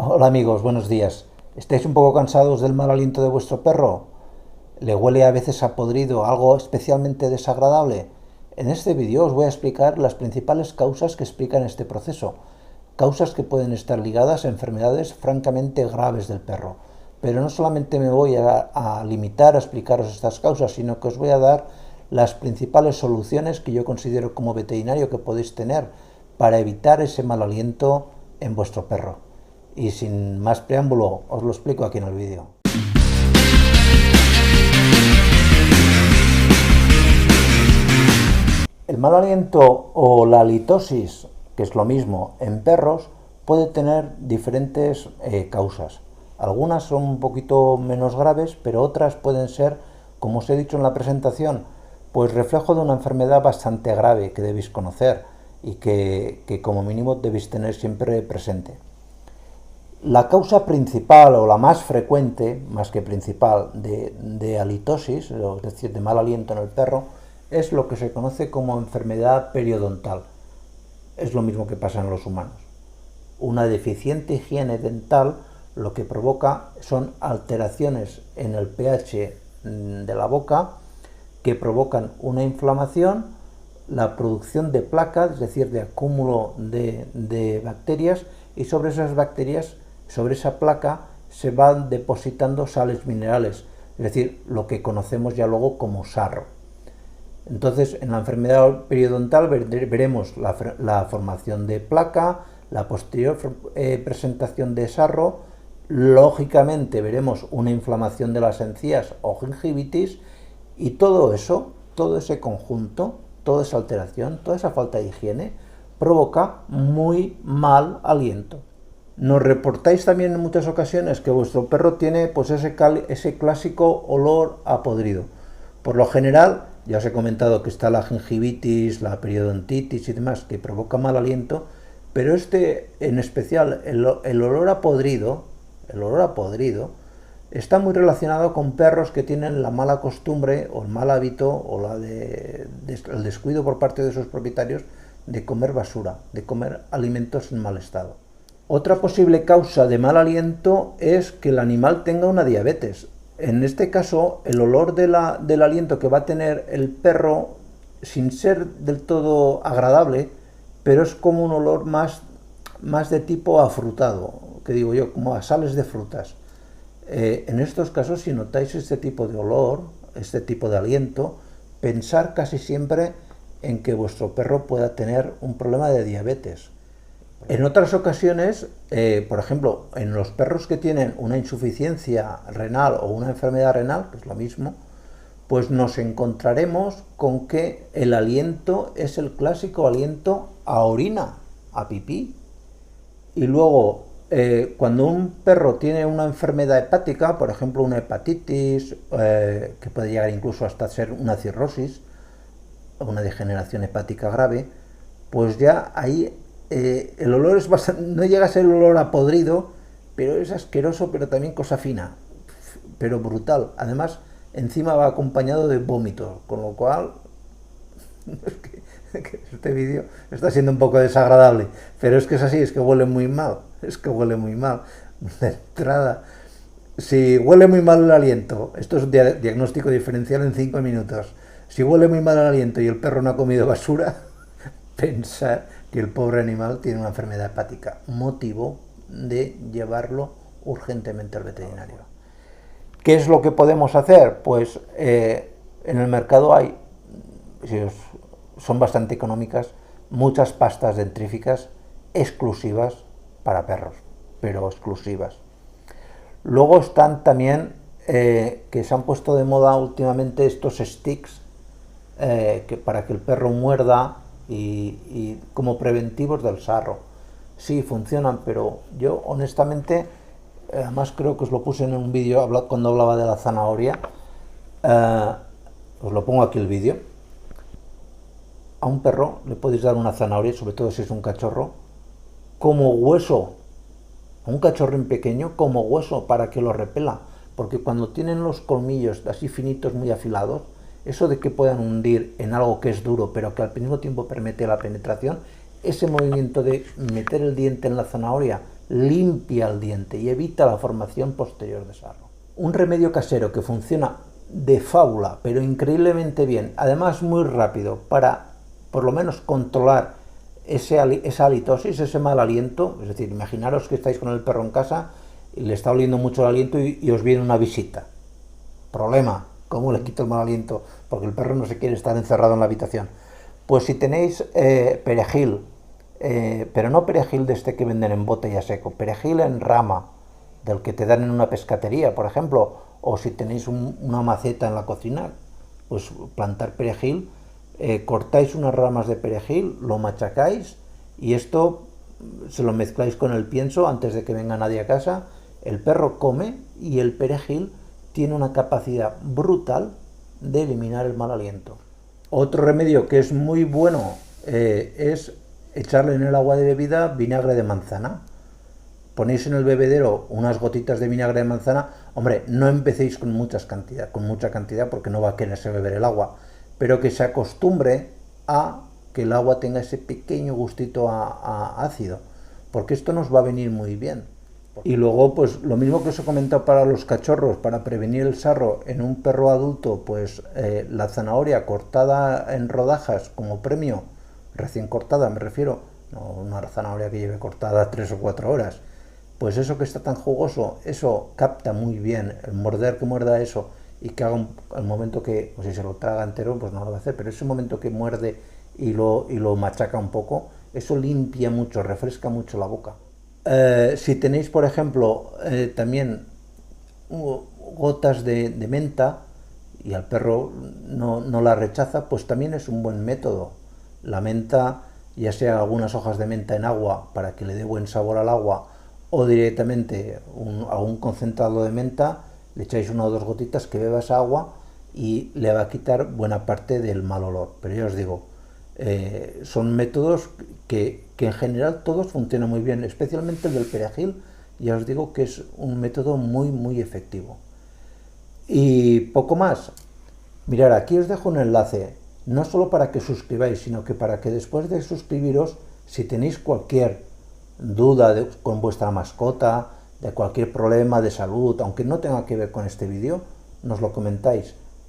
Hola amigos, buenos días. ¿Estáis un poco cansados del mal aliento de vuestro perro? ¿Le huele a veces a podrido, algo especialmente desagradable? En este vídeo os voy a explicar las principales causas que explican este proceso. Causas que pueden estar ligadas a enfermedades francamente graves del perro. Pero no solamente me voy a limitar a explicaros estas causas, sino que os voy a dar las principales soluciones que yo considero como veterinario que podéis tener para evitar ese mal aliento en vuestro perro. Y sin más preámbulo, os lo explico aquí en el vídeo. El mal aliento o la halitosis, que es lo mismo en perros, puede tener diferentes causas. Algunas son un poquito menos graves, pero otras pueden ser, como os he dicho en la presentación, pues reflejo de una enfermedad bastante grave que debéis conocer y que como mínimo debéis tener siempre presente. La causa principal o la más frecuente, más que principal, de halitosis, es decir, de mal aliento en el perro, es lo que se conoce como enfermedad periodontal. Es lo mismo que pasa en los humanos. Una deficiente higiene dental lo que provoca son alteraciones en el pH de la boca que provocan una inflamación, la producción de placas, es decir, de acúmulo de bacterias, y sobre esas bacterias, sobre esa placa, se van depositando sales minerales, es decir, lo que conocemos ya luego como sarro. Entonces, en la enfermedad periodontal veremos la formación de placa, la posterior presentación de sarro, lógicamente veremos una inflamación de las encías o gingivitis, y todo eso, todo ese conjunto, toda esa alteración, toda esa falta de higiene, provoca muy mal aliento. Nos reportáis también en muchas ocasiones que vuestro perro tiene pues ese clásico olor a podrido. Por lo general, ya os he comentado que está la gingivitis, la periodontitis y demás que provoca mal aliento, pero en especial el olor a podrido, está muy relacionado con perros que tienen la mala costumbre o el mal hábito o el descuido por parte de sus propietarios de comer basura, de comer alimentos en mal estado. Otra posible causa de mal aliento es que el animal tenga una diabetes. En este caso, el olor del aliento que va a tener el perro, sin ser del todo agradable, pero es como un olor más de tipo afrutado, que digo yo, como a sales de frutas. En estos casos, si notáis este tipo de olor, este tipo de aliento, pensar casi siempre en que vuestro perro pueda tener un problema de diabetes. En otras ocasiones, por ejemplo, en los perros que tienen una insuficiencia renal o una enfermedad renal, que es lo mismo, pues nos encontraremos con que el aliento es el clásico aliento a orina, a pipí. Y luego, cuando un perro tiene una enfermedad hepática, por ejemplo una hepatitis, que puede llegar incluso hasta ser una cirrosis, o una degeneración hepática grave, pues ya ahí el olor es bastante, no llega a ser el olor a podrido, pero es asqueroso, pero también cosa fina, pero brutal. Además, encima va acompañado de vómitos, con lo cual que este vídeo está siendo un poco desagradable, pero es que es así, es que huele muy mal, de entrada. Si huele muy mal el aliento, esto es un diagnóstico diferencial en 5 minutos. Si huele muy mal el aliento y el perro no ha comido basura, pensar que el pobre animal tiene una enfermedad hepática, motivo de llevarlo urgentemente al veterinario. ¿Qué es lo que podemos hacer? Pues en el mercado hay, son bastante económicas, muchas pastas dentríficas exclusivas para perros, pero exclusivas. Luego están también, que se han puesto de moda últimamente estos sticks, para que el perro muerda y como preventivos del sarro. Sí, funcionan, pero yo honestamente, además creo que os lo puse en un vídeo cuando hablaba de la zanahoria, os lo pongo aquí el vídeo. A un perro le podéis dar una zanahoria, sobre todo si es un cachorro, como hueso, a un cachorrín pequeño como hueso para que lo repela, porque cuando tienen los colmillos así finitos, muy afilados, eso de que puedan hundir en algo que es duro pero que al mismo tiempo permite la penetración, ese movimiento de meter el diente en la zanahoria limpia el diente y evita la formación posterior de sarro. Un remedio casero que funciona de fábula, pero increíblemente bien, además muy rápido, para por lo menos controlar esa halitosis, ese mal aliento. Es decir, imaginaros que estáis con el perro en casa y le está oliendo mucho el aliento y os viene una visita. Problema, ¿cómo le quito el mal aliento? Porque el perro no se quiere estar encerrado en la habitación. Pues si tenéis perejil, pero no perejil de este que venden en bote y a seco, perejil en rama, del que te dan en una pescatería, por ejemplo, o si tenéis una maceta en la cocina, pues plantar perejil, cortáis unas ramas de perejil, lo machacáis y esto se lo mezcláis con el pienso antes de que venga nadie a casa. El perro come y el perejil tiene una capacidad brutal de eliminar el mal aliento. Otro remedio que es muy bueno es echarle en el agua de bebida vinagre de manzana. Ponéis en el bebedero unas gotitas de vinagre de manzana. Hombre, no empecéis con mucha cantidad porque no va a quererse beber el agua, pero que se acostumbre a que el agua tenga ese pequeño gustito a ácido, porque esto nos va a venir muy bien. Y luego, pues lo mismo que os he comentado para los cachorros, para prevenir el sarro en un perro adulto, pues la zanahoria cortada en rodajas como premio, recién cortada me refiero, no una zanahoria que lleve cortada 3 o 4 horas, pues eso que está tan jugoso, eso capta muy bien, el morder que muerda eso y que haga al momento que, pues si se lo traga entero, pues no lo va a hacer, pero ese momento que muerde y lo machaca un poco, eso limpia mucho, refresca mucho la boca. Si tenéis, por ejemplo, también gotas de menta y al perro no la rechaza, pues también es un buen método. La menta, ya sea algunas hojas de menta en agua para que le dé buen sabor al agua, o directamente algún concentrado de menta, le echáis 1 o 2 gotitas que beba esa agua y le va a quitar buena parte del mal olor. Pero ya os digo, son métodos que en general todos funcionan muy bien, especialmente el del perejil. Ya os digo que es un método muy efectivo. Y poco más. Mirad, aquí os dejo un enlace, no solo para que suscribáis, sino que para que después de suscribiros, si tenéis cualquier duda con vuestra mascota, de cualquier problema de salud, aunque no tenga que ver con este vídeo, nos lo comentáis.